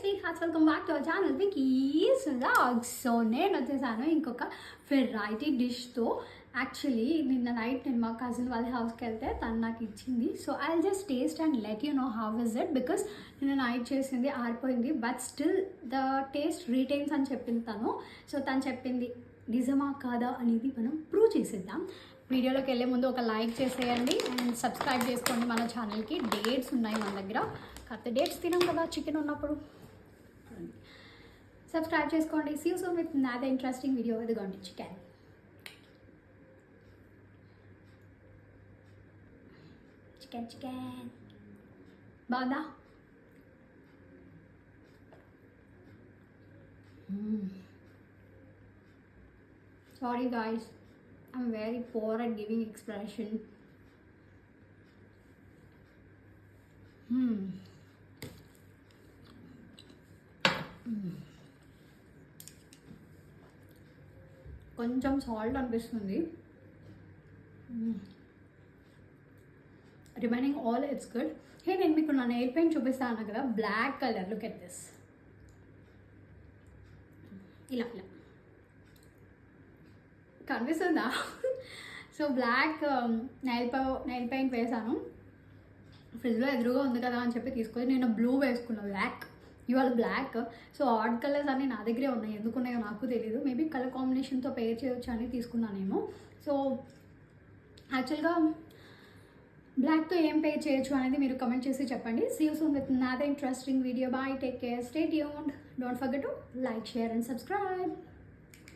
Sweet hearts welcome back to our channel Vicky's vlogs. So నేను వచ్చేసాను ఇంకొక variety డిష్తో. యాక్చువల్లీ నిన్న నైట్ నేను మా కజిన్ వాళ్ళ హౌస్కి వెళ్తే తను నాకు ఇచ్చింది. So I just taste and let you know how is it, because నిన్న నైట్ చేసింది ఆరిపోయింది, but still the taste retains అని చెప్పింది తను. సో తను చెప్పింది నిజమా కాదా అనేది మనం ప్రూవ్ చేసేద్దాం. వీడియోలోకి వెళ్ళే ముందు ఒక లైక్ చేసేయండి అండ్ సబ్స్క్రైబ్ చేసుకోండి మన ఛానల్కి. డేట్స్ ఉన్నాయి మన దగ్గర, కాకపోతే డేట్స్ తినాం కదా చికెన్ ఉన్నప్పుడు. సబ్స్క్రైబ్ చేసుకోండి. See you soon with another interesting video. ఇదిగోండి చికెన్. చికెన్ చికెన్ బాగా sorry guys, I'm very poor at giving expression. కొంచెం సాల్ట్ అనిపిస్తుంది. Remaining all it's good. Hey, నేను మీకు నా నెయిల్ పెయింట్ చూపిస్తాను కదా, black colour. Look at this. ఇలా ఇలా కనిపిస్తుందా? సో బ్లాక్ నెయిల్ పెయింట్ వేసాను. ఫ్రిడ్జ్లో ఎదురుగా ఉంది కదా అని చెప్పి తీసుకొని నేను బ్లూ వేసుకున్నాను, బ్లాక్. ఇవాళ బ్లాక్. సో ఆడ్ కలర్స్ అన్నీ నా దగ్గరే ఉన్నాయి, ఎందుకున్నాయో నాకు తెలీదు. మేబీ కలర్ కాంబినేషన్తో పేర్ చేయొచ్చు అని తీసుకున్నానేమో. సో యాక్చువల్గా బ్లాక్తో ఏం పేర్ చేయొచ్చు అనేది మీరు కమెంట్ చేసి చెప్పండి. See you soon with another interesting video. Bye, take care, stay tuned. Don't forget to like, share and subscribe.